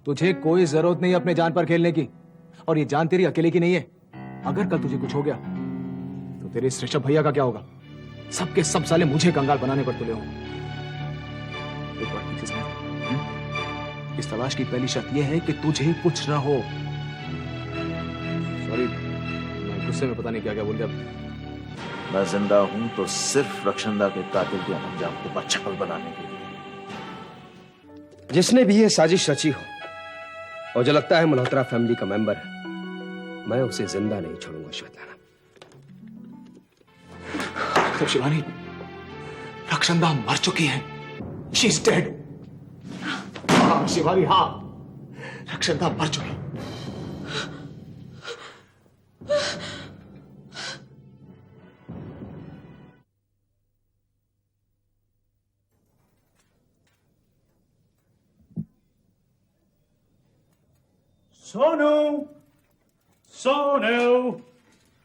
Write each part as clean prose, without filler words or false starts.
तुझे कोई जरूरत नहीं अपने जान पर खेलने की, और ये जान तेरी अकेले की नहीं है। अगर कल तुझे कुछ हो गया तो तेरे इस ऋषभ भैया का क्या होगा? सबके सब साले मुझे कंगाल बनाने पर तुले हों। एक बात ठीक से समझ, इस तलाश की पहली शर्त यह है कि तुझे कुछ ना हो। सॉरी, मैं गुस्से में पता नहीं क्या क्या बोल दिया। मैं जिंदा हूं तो सिर्फ रक्षंदा के कातिल के अंजाम को बदशक्ल बनाने के लिए। जिसने भी ये साजिश रची हो और जो लगता है मल्होत्रा फैमिली का मेंबर है, मैं उसे जिंदा नहीं छोड़ूंगा श्वेताना। तो शिवानी, रक्षंदा मर चुकी है। She is dead. हाँ शिवानी, हाँ, रक्षंदा मर चुकी। Sonu! Sonu!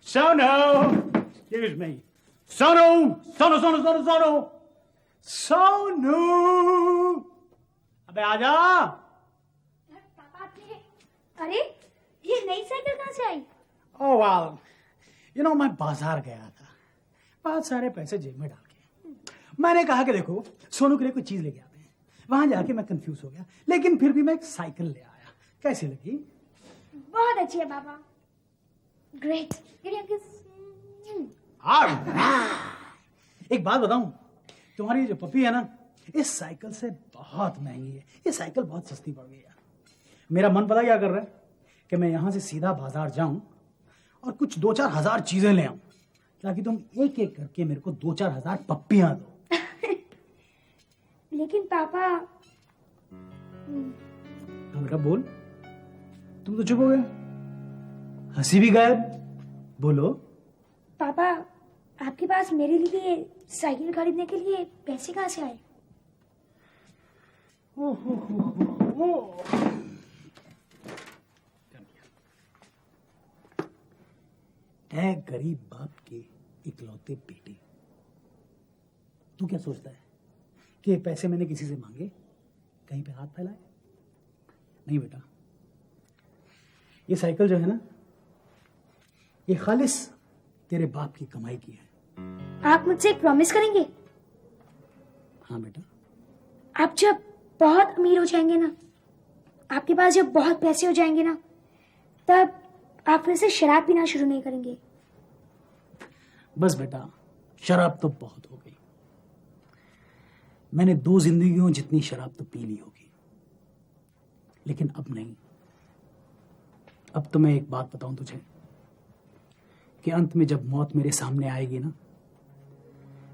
Sonu! Excuse me. Sonu! Sonu, Sonu, Sonu, Sonu! Sonu! अबे आजा! पापा आपने, अरे ये नई साइकिल कहाँ से आई? Oh well, you know मैं बाजार गया था, बहुत सारे पैसे जेब में डाल के। मैंने कहा कि देखो सोनू के लिए कोई चीज लेके आते हैं। वहां जाके मैं कंफ्यूज हो गया, लेकिन फिर भी मैं एक साइकिल ले आया। कैसी लगी? बहुत अच्छी है पापा। ग्रेट। एक बात बताऊं, तुम्हारी जो पपी है ना, इस साइकिल से बहुत महंगी है। ये साइकिल बहुत सस्ती पड़ गई है। मेरा मन पता क्या कर रहा है कि मैं यहां से सीधा बाजार जाऊं और कुछ 2-4 हजार चीजें ले आऊं, ताकि तुम एक एक करके मेरे को 2-4 हजार पप्पियां दो। लेकिन पापा, हाँ बेटा बोल। तुम तो चुप हो गए, हंसी भी गायब। बोलो। पापा आपके पास मेरे लिए साइकिल खरीदने के लिए पैसे कहाँ से आए? ऐ गरीब बाप के इकलौते बेटे, तू क्या सोचता है कि पैसे मैंने किसी से मांगे, कहीं पे हाथ फैलाए? नहीं बेटा, ये साइकिल जो है ना, ये खालिस तेरे बाप की कमाई की है। आप मुझसे एक प्रॉमिस करेंगे? हाँ बेटा। आप जब बहुत अमीर हो जाएंगे ना, आपके पास जब बहुत पैसे हो जाएंगे ना, तब आप फिर से शराब पीना शुरू नहीं करेंगे? बस बेटा, शराब तो बहुत हो गई। मैंने 2 जिंदगियों जितनी शराब तो पी ली होगी, लेकिन अब नहीं। अब तो मैं एक बात बताऊं तुझे कि अंत में जब मौत मेरे सामने आएगी ना,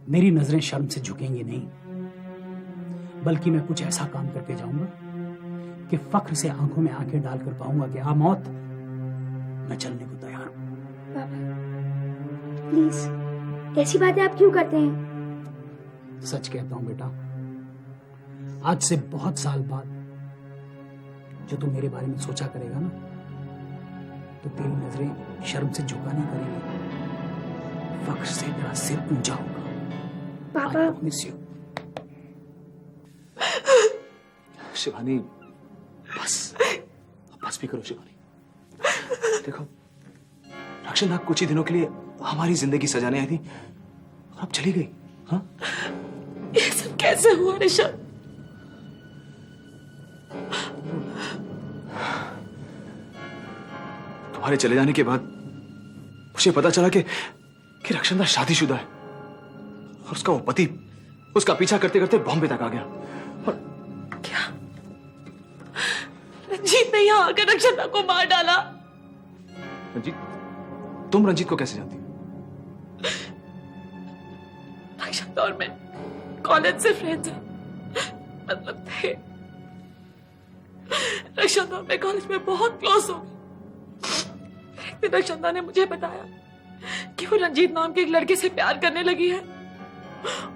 मेरी नजरें शर्म से झुकेंगी नहीं, बल्कि मैं कुछ ऐसा काम करके जाऊंगा कि फख्र से आंखों में आंखें डालकर पाऊंगा कि हाँ मौत, मैं चलने को तैयार हूं। पापा प्लीज, ऐसी बातें आप क्यों करते हैं? सच कहता हूं बेटा, आज से बहुत साल बाद जो तू मेरे बारे में सोचा करेगा ना, तो तेरी नजरें शर्म से झुका नहीं करेंगी, फख्र से तेरा सिर ऊंचा होगा। पापा I promise you. शिवानी, बस बस भी करो शिवानी। देखो, रक्षंदा कुछ ही दिनों के लिए हमारी जिंदगी सजाने आई थी और अब चली गई। हाँ, ये सब कैसे हुआ ऋषभ? तुम्हारे चले जाने के बाद मुझे पता चला कि रक्षंदा शादीशुदा है और उसका वो पति उसका पीछा करते करते बॉम्बे तक आ गया। और क्या रंजीत ने यहाँ आकर रक्षंदा को मार डाला? रंजीत, तुम रंजीत को कैसे जानती? रक्षंदा और मैं कॉलेज से फ्रेंड्स हैं, मतलब थे। रक्षंदा और मैं कॉलेज में बहुत क्लोज हो गए। एक दिन रक्षंदा ने मुझे बताया कि वो रंजीत नाम के एक लड़के से प्यार करने लगी है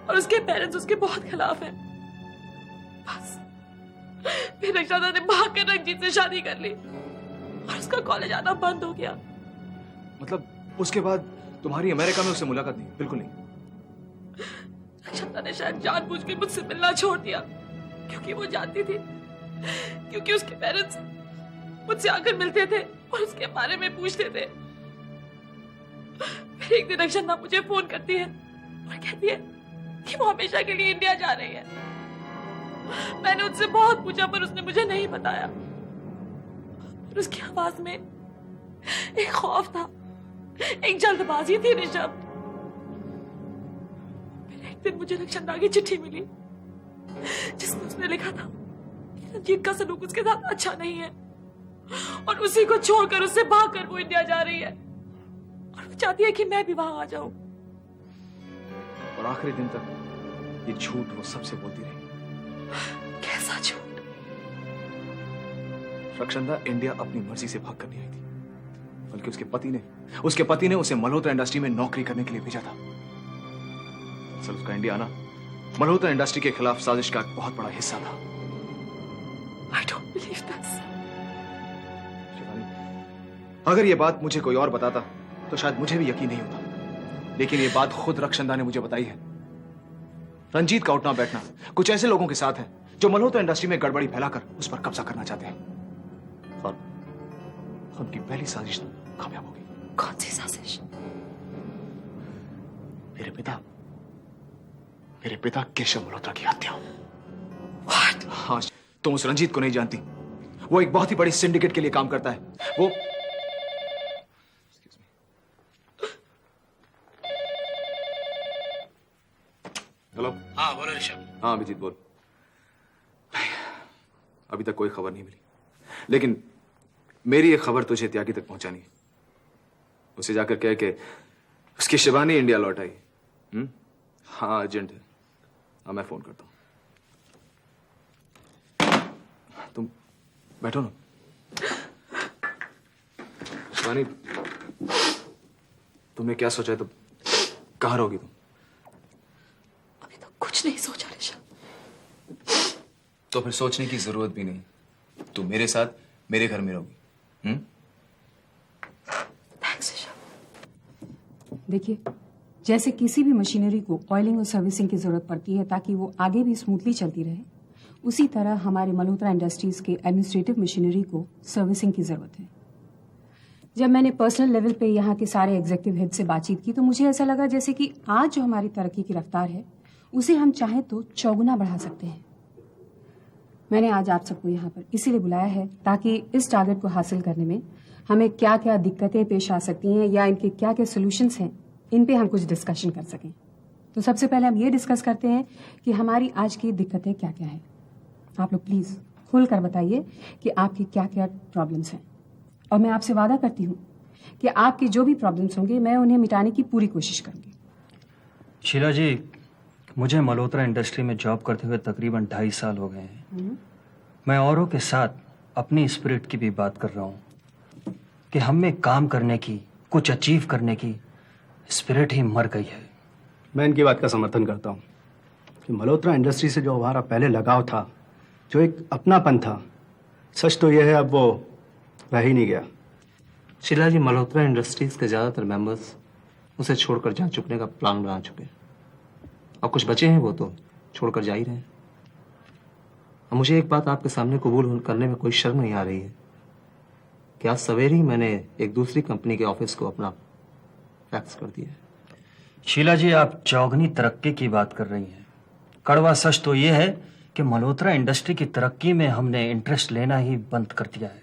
और उसके पेरेंट्स उसके बहुत खिलाफ हैं। बस फिर रक्षंदा ने भागकर रंजीत से शादी कर ली और उसका कॉलेज आना बंद हो गया। मतलब उसके बाद तुम्हारी अमेरिका में उससे मुलाकात नहीं? बिल्कुल नहीं। रक्षंदा ने शायद जानबूझ के मुझसे मिलना छोड़ दिया, क्योंकि वो जानती थी क्योंकि उसके पेरेंट्स मुझसे आकर मिलते थे और उसके बारे में पूछते थे। फिर एक दिन रक्षंदा मुझे फोन करती है और कहती है कि वो हमेशा के लिए इंडिया जा रही है। मैंने उससे बहुत पूछा पर उसने मुझे नहीं बताया। और उसकी आवाज में एक खौफ था, एक जल्दबाजी थी ऋषभ। फिर एक दिन मुझे रक्षंदा की चिट्ठी मिली जिसमें उसने लिखा था कि रंजीत का सलूक उसके साथ अच्छा नहीं है और उसी को छोड़कर उससे भागकर वो इंडिया जा रही है और वो चाहती है कि मैं भी वहां आ जाऊं। और आखिरी दिन तक ये झूठ वो सबसे बोलती रही। कैसा झूठ? रक्षंदा इंडिया अपनी मर्जी से भाग कर नहीं आई थी, बल्कि उसके पति ने उसे मल्होत्रा इंडस्ट्री में नौकरी करने के लिए भेजा था। दरअसल उसका इंडिया आना मल्होत्रा इंडस्ट्री के खिलाफ साजिश का एक बहुत बड़ा हिस्सा था। I don't believe this. Shivani, अगर ये बात मुझे कोई और बताता तो शायद मुझे भी यकीन नहीं होता, लेकिन ये बात खुद रक्षंदा ने मुझे बताई है। रंजीत का उठना बैठना कुछ ऐसे लोगों के साथ है जो मल्होत्रा इंडस्ट्री में गड़बड़ी फैलाकर उस पर कब्जा करना चाहते हैं। और उनकी पहली साजिश कामयाब हो गई। कौन सी साजिश? मेरे पिता केशव मल्होत्रा की हत्या। What? हाँ, तुम उस रंजीत को नहीं जानती। वो एक बहुत ही बड़ी सिंडिकेट के लिए काम करता है। वो हेलो। हाँ बोलो ऋषभ। हाँ अभिजीत बोल। अभी तक कोई खबर नहीं मिली, लेकिन मेरी ये खबर तुझे त्यागी तक पहुंचानी है। उसे जाकर कह के उसकी शिवानी इंडिया लौट आई। हाँ अर्जेंट है। हाँ मैं फोन करता हूं। तुम बैठो ना। शिवानी, तुमने क्या सोचा है? तो कहाँ रहोगी तुम? अभी तो कुछ नहीं सोचा ऋषभ। तो फिर सोचने की जरूरत भी नहीं। तुम मेरे साथ मेरे घर में रहोगी। थैंक्स ऋषभ। देखिए, जैसे किसी भी मशीनरी को ऑयलिंग और सर्विसिंग की जरूरत पड़ती है ताकि वो आगे भी स्मूथली चलती रहे, उसी तरह हमारे मल्होत्रा इंडस्ट्रीज के एडमिनिस्ट्रेटिव मशीनरी को सर्विसिंग की जरूरत है। जब मैंने पर्सनल लेवल पे यहाँ के सारे एग्जीक्यूटिव हेड से बातचीत की तो मुझे ऐसा लगा जैसे कि आज जो हमारी तरक्की की रफ्तार है उसे हम चाहें तो चौगुना बढ़ा सकते हैं। मैंने आज आप सबको यहाँ पर इसीलिए बुलाया है ताकि इस टारगेट को हासिल करने में हमें क्या क्या दिक्कतें पेश आ सकती हैं या इनके क्या क्या सोल्यूशंस हैं, इन पे हम कुछ डिस्कशन कर सकें। तो सबसे पहले हम ये डिस्कस करते हैं कि हमारी आज की दिक्कतें क्या क्या हैं। आप लोग प्लीज खुलकर बताइए कि आपकी क्या क्या प्रॉब्लम्स हैं, और मैं आपसे वादा करती हूँ कि आपकी जो भी प्रॉब्लम्स होंगे मैं उन्हें मिटाने की पूरी कोशिश करूंगी। शीला जी, मुझे मल्होत्रा इंडस्ट्री में जॉब करते हुए तकरीबन 2.5 साल हो गए हैं। मैं औरों के साथ अपनी स्पिरिट की भी बात कर रहा हूँ कि हम में काम करने की, कुछ अचीव करने की स्पिरिट ही मर गई है। मैं इनकी बात का समर्थन करता हूँ कि मल्होत्रा इंडस्ट्री से जो हमारा पहले लगाव था, जो एक अपनापन था, सच तो यह है अब वो रह ही नहीं गया। शीला जी, मल्होत्रा इंडस्ट्रीज के ज़्यादातर मेंबर्स उसे छोड़कर जा चुकने का प्लान बना चुके हैं, और कुछ बचे हैं वो तो छोड़कर जा ही रहे हैं। और मुझे एक बात आपके सामने कबूल करने में कोई शर्म नहीं आ रही है कि आज सवेरे ही मैंने एक दूसरी कंपनी के ऑफिस को अपना फैक्स कर दिया है। शीला जी, आप चौगनी तरक्की की बात कर रही हैं। कड़वा सच तो ये है कि मल्होत्रा इंडस्ट्री की तरक्की में हमने इंटरेस्ट लेना ही बंद कर दिया है।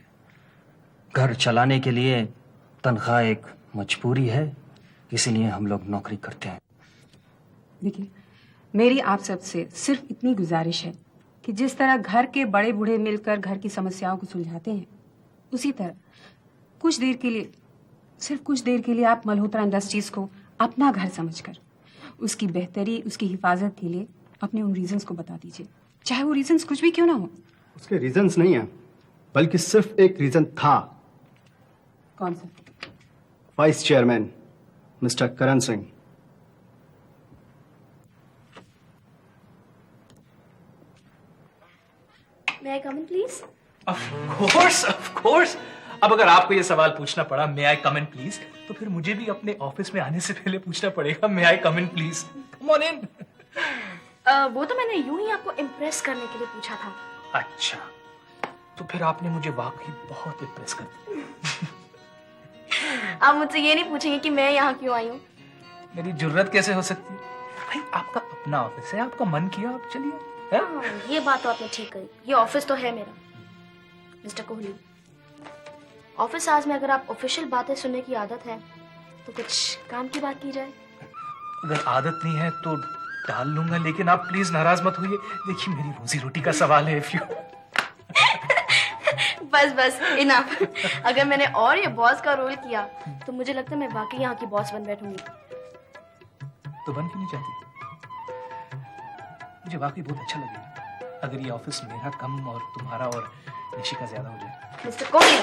घर चलाने के लिए तनख्वाह एक मजबूरी है, इसीलिए हम लोग नौकरी करते हैं। देखिए, मेरी आप सबसे सिर्फ इतनी गुजारिश है कि जिस तरह घर के बड़े बूढ़े मिलकर घर की समस्याओं को सुलझाते हैं, उसी तरह कुछ देर के लिए, सिर्फ कुछ देर के लिए आप मल्होत्रा इंडस्ट्रीज को अपना घर समझकर उसकी बेहतरी, उसकी हिफाजत के लिए अपने उन रीजंस को बता दीजिए, चाहे वो रीजंस कुछ भी क्यों ना हो। उसके रीजंस नहीं है, बल्कि सिर्फ एक रीजन था। कौन सा? Vice chairman mister Karan Singh. May I come in, please? Of course. अब अगर आपको ये सवाल पूछना पड़ा, मे आई कम इन प्लीज, तो फिर मुझे भी अपने ऑफिस में आने से पहले पूछना पड़ेगा, मे आई कम in please. Come on in. वो तो मैंने यूं ही आपको इम्प्रेस करने के लिए पूछा था। अच्छा, तो फिर आपने मुझे वाकई बहुत इम्प्रेस कर दिया। आप मुझसे ये नहीं पूछेंगे कि मैं यहाँ क्यों आई हूँ? मेरी जुर्रत कैसे हो सकती है भाई, आपका अपना ऑफिस है, आपका मन किया आप चलिए। हैं? हाँ, ये बात तो आपने ठीक कही, ये ऑफिस तो है मेरा। मिस्टर कोहली, ऑफिस आवर्स में अगर आप ऑफिशियल बातें सुनने की आदत है तो कुछ काम की बात की जाए। अगर आदत नहीं है तो डाल लूंगा, लेकिन आप प्लीज नाराज मत होइए। देखिए मेरी रोजी रोटी का सवाल है। इफ यू बस बस इनफ। अगर मैंने और ये बॉस का रोल किया तो मुझे लगता है मैं वाकई यहाँ की बॉस बन बैठूंगी। तो बन क्यों नहीं चाहती? मुझे वाकई बहुत अच्छा लगेगा अगर ये ऑफिस मेरा कम और तुम्हारा और निशी का ज्यादा हो जाए। मिस्टर कोहली,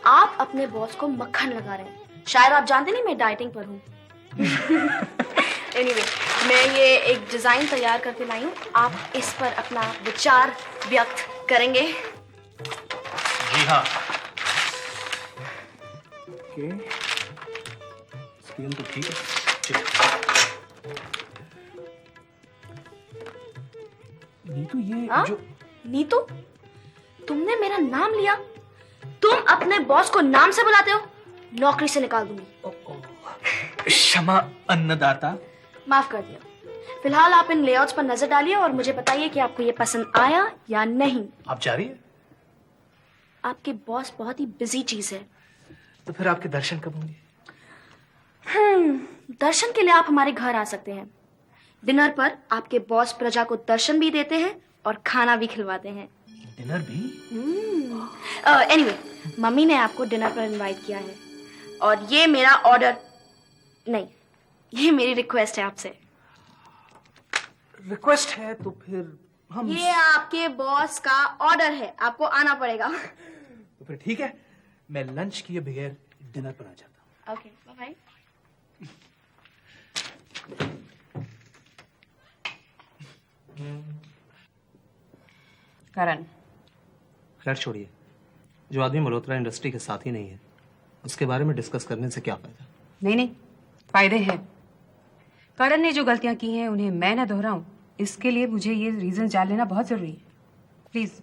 आप अपने बॉस को मक्खन लगा रहे हैं। शायद आप जानते नहीं मैं डाइटिंग पर हूँ। एनीवे, मैं ये एक डिजाइन तैयार करके लाई हूँ, आप इस पर अपना विचार व्यक्त करेंगे। जी हाँ। ओके, स्केल तो ठीक है। नीतू ये हाँ? जो नीतू, तुमने मेरा नाम लिया? तुम अपने बॉस को नाम से बुलाते हो? नौकरी से निकाल दूंगी। क्षमा अन्नदाता। माफ कर दिया। फिलहाल आप इन लेआउट्स पर नजर डालिए और मुझे बताइए कि आपको ये पसंद आया या नहीं। आप जा रही है? आपके बॉस बहुत ही बिजी चीज है। तो फिर आपके दर्शन कब होंगे? दर्शन के लिए आप हमारे घर आ सकते हैं। डिनर पर आपके बॉस प्रजा को दर्शन भी देते हैं और खाना भी खिलवाते हैं। डिनर भी? एनीवे, मम्मी ने आपको डिनर पर इनवाइट किया है और ये मेरा ऑर्डर नहीं, ये मेरी रिक्वेस्ट है आपसे। रिक्वेस्ट है तो फिर हम ये आपके बॉस का ऑर्डर है, आपको आना पड़ेगा। तो फिर ठीक है, मैं लंच किए बगैर डिनर पर आ जाता हूँ। Okay, bye bye. करण, खैर छोड़िए, जो आदमी मल्होत्रा इंडस्ट्री के साथ ही नहीं है उसके बारे में डिस्कस करने से क्या फायदा? नहीं, फायदे हैं। करण ने जो गलतियां की हैं उन्हें मैं ना दोहराऊं, इसके लिए मुझे ये रीजन जान लेना बहुत जरूरी है। प्लीज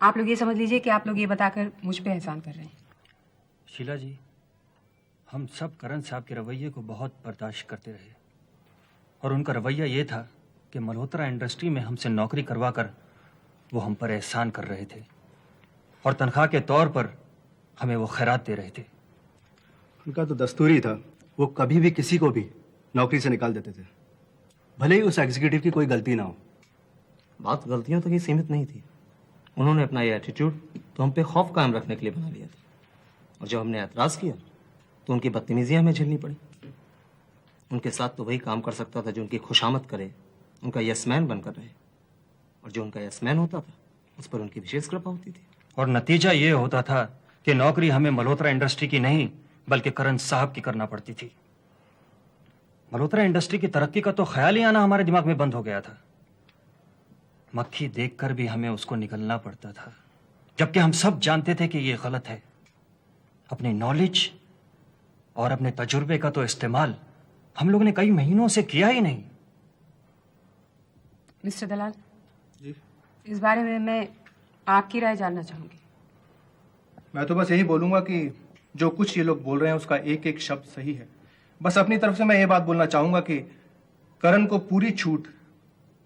आप लोग ये समझ लीजिए कि आप लोग ये बताकर मुझ पे एहसान कर रहे हैं। शीला जी, हम सब करण साहब के रवैये को बहुत बर्दाश्त करते रहे और उनका रवैया ये था कि मल्होत्रा इंडस्ट्री में हमसे नौकरी करवा कर वो हम पर एहसान कर रहे थे और तनख्वाह के तौर पर हमें वो खैरात दे रहे थे। उनका तो दस्तूर ही था, वो कभी भी किसी को भी नौकरी से निकाल देते थे, भले ही उस एग्जीक्यूटिव की कोई गलती ना हो। बात गलतियों तक ही सीमित नहीं थी। उन्होंने अपना ये एटीट्यूड तो हम पे खौफ कायम रखने के लिए बना लिया था और जब हमने एतराज़ किया तो उनकी बदतमीजियां हमें झेलनी पड़ी। उनके साथ तो वही काम कर सकता था जो उनकी खुशामद करे, उनका यसमैन बनकर रहे, और जो उनका यसमैन होता था उस पर उनकी विशेष कृपा होती थी। और नतीजा ये होता था कि नौकरी हमें मल्होत्रा इंडस्ट्री की नहीं बल्कि करण साहब की करना पड़ती थी। मल्होत्रा इंडस्ट्री की तरक्की का तो ख्याल ही आना हमारे दिमाग में बंद हो गया था। मक्खी देखकर भी हमें उसको निगलना पड़ता था, जबकि हम सब जानते थे कि ये गलत है। अपनी नॉलेज और अपने तजुर्बे का तो इस्तेमाल हम लोगों ने कई महीनों से किया ही नहीं। मिस्टर दलाल जी, इस बारे में मैं आपकी राय जानना चाहूंगी। मैं तो बस यही बोलूंगा कि जो कुछ ये लोग बोल रहे हैं उसका एक एक शब्द सही है। बस अपनी तरफ से मैं ये बात बोलना चाहूंगा कि करण को पूरी छूट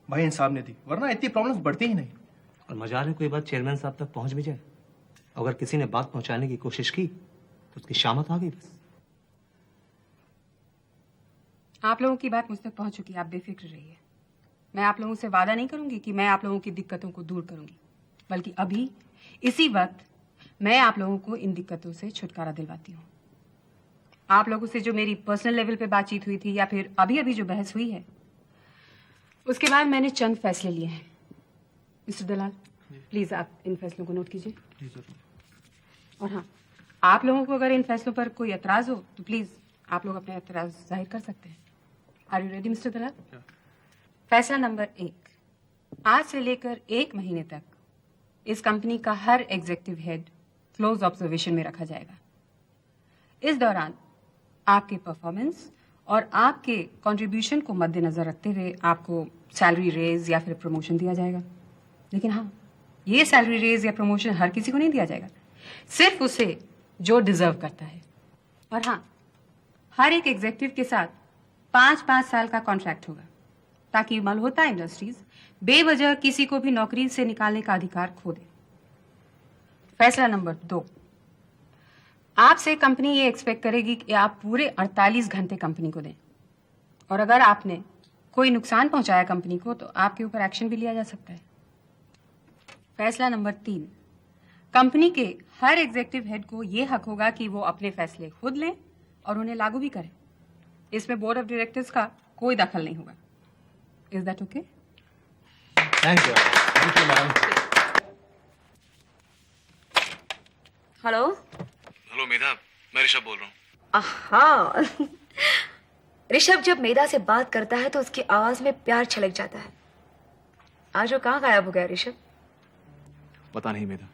भाई साहब ने दी, वरना इतनी प्रॉब्लम्स बढ़ती ही नहीं। और मजाल है कोई बात चेयरमैन साहब तक पहुंच भी जाए। अगर किसी ने बात पहुंचाने की कोशिश की तो उसकी शामत आ गई। बस आप लोगों की बात मुझ तक पहुंच चुकी है, आप बेफिक्र रहिए। मैं आप लोगों से वादा नहीं करूंगी कि मैं आप लोगों की दिक्कतों को दूर करूंगी, बल्कि अभी इसी वक्त मैं आप लोगों को इन दिक्कतों से छुटकारा दिलवाती हूँ। आप लोगों से जो मेरी पर्सनल लेवल पे बातचीत हुई थी या फिर अभी अभी जो बहस हुई है, उसके बाद मैंने चंद फैसले लिए हैं। मिस्टर दलाल, प्लीज आप इन फैसलों को नोट कीजिए। और हाँ, आप लोगों को अगर इन फैसलों पर कोई एतराज हो तो प्लीज आप लोग अपने एतराज जाहिर कर सकते हैं। आर यू रेडी मिस्टर दलाल? फैसला नंबर 1, आज से लेकर 1 महीने तक इस कंपनी का हर एग्जीक्यूटिव हेड क्लोज ऑब्जर्वेशन में रखा जाएगा। इस दौरान आपके परफॉर्मेंस और आपके कंट्रीब्यूशन को मद्देनजर रखते हुए आपको सैलरी रेज या फिर प्रमोशन दिया जाएगा। लेकिन हाँ, ये सैलरी रेज या प्रमोशन हर किसी को नहीं दिया जाएगा, सिर्फ उसे जो डिजर्व करता है। और हाँ, हर एक एग्जीक्यूटिव के साथ 5-5 साल का कॉन्ट्रैक्ट होगा, ताकि मल्होत्रा इंडस्ट्रीज बेवजह किसी को भी नौकरी से निकालने का अधिकार खो दे। फैसला नंबर 2, आपसे कंपनी ये एक्सपेक्ट करेगी कि आप पूरे 48 घंटे कंपनी को दें, और अगर आपने कोई नुकसान पहुंचाया कंपनी को तो आपके ऊपर एक्शन भी लिया जा सकता है। फैसला नंबर 3, कंपनी के हर एग्जीक्यूटिव हेड को यह हक होगा कि वो अपने फैसले खुद लें और उन्हें लागू भी करें। इसमें बोर्ड ऑफ डायरेक्टर्स का कोई दखल नहीं होगा। Is that okay? Thank you ma'am. Hello hello Medha, मैं ऋषभ बोल रहा हूँ। हाँ ऋषभ जब मेधा से बात करता है तो उसकी आवाज में प्यार छलक जाता है। आज वो कहाँ गायब हो गया ऋषभ? पता नहीं मेधा,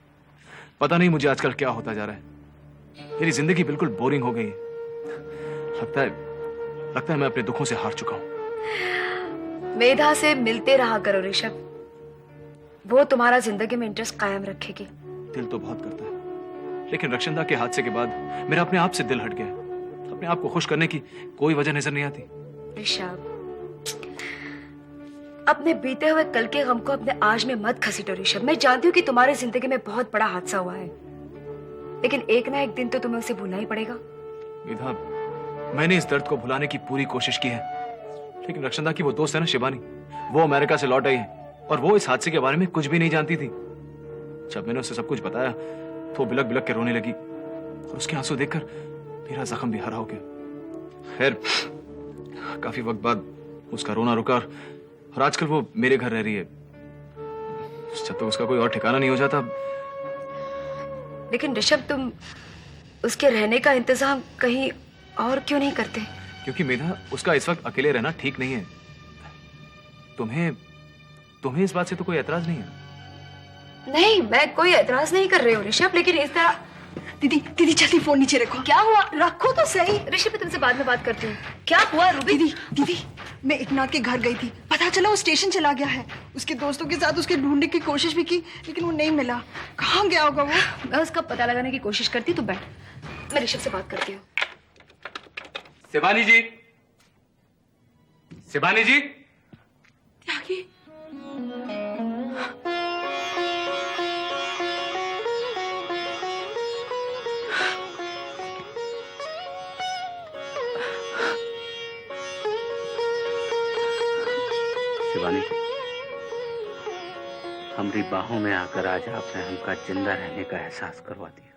पता नहीं मुझे आजकल क्या होता जा रहा है। मेरी जिंदगी बिल्कुल बोरिंग हो गई है। लगता है मैं अपने दुखों से हार चुका हूँ। मेधा से मिलते रहा करो ऋषभ, वो तुम्हारा जिंदगी में इंटरेस्ट कायम रखेगी। दिल तो बहुत करता है, लेकिन रक्षंदा के हादसे के बाद मेरा अपने आप से दिल हट गया। अपने आप को खुश करने की कोई वजह नजर नहीं आती। ऋषभ, अपने बीते हुए कल के गम को अपने आज में मत घसीटो ऋषभ। मैं जानती हूँ कि तुम्हारी जिंदगी में बहुत बड़ा हादसा हुआ है, लेकिन एक ना एक दिन तो तुम्हें उसे भूलना ही पड़ेगा। मेधा, मैंने इस दर्द को भुलाने की पूरी कोशिश की है, लेकिन रक्षंदा की वो दोस्त है ना शिवानी, वो अमेरिका से लौट आई है और वो इस हादसे के बारे में कुछ भी नहीं जानती थी। जब मैंने उसे सब कुछ बताया तो वो बिलक बिलक के रोने लगी और उसके आंसू देखकर मेरा जख्म भी हरा हो गया। खैर, काफी वक्त बाद उसका रोना रुका और आजकल वो मेरे घर रह रही है। जब तक उसका कोई और ठिकाना नहीं हो जाता। लेकिन ऋषभ, तुम उसके रहने का इंतजाम कहीं और क्यों नहीं करते? क्योंकि मेधा, उसका इस वक्त अकेले रहना ठीक नहीं है। तुम्हें इस बात से तो कोई एतराज नहीं है? नहीं, मैं कोई एतराज नहीं कर रही हूँ ऋषभ, लेकिन इस तरह। दीदी दीदी जल्दी फोन नीचे रखो। क्या हुआ? रखो तो सही। ऋषभ, मैं तुमसे बाद में बात करती हूँ। क्या हुआ रूबी? दीदी दीदी, मैं एकनाथ के घर गई थी, पता चला वो स्टेशन चला गया है। उसके दोस्तों के साथ उसके ढूंढने की कोशिश भी की, लेकिन वो नहीं मिला। कहाँ गया होगा वो? मैं उसका पता लगाने की कोशिश करती हूँ, तो बैठ, मैं ऋषभ से बात करती हूँ। शिवानी जी, शिवानी जी। त्यागी, शिवानी, हमारी बाहों में आकर आज आपने हमका जिंदा रहने का एहसास करवा दिया।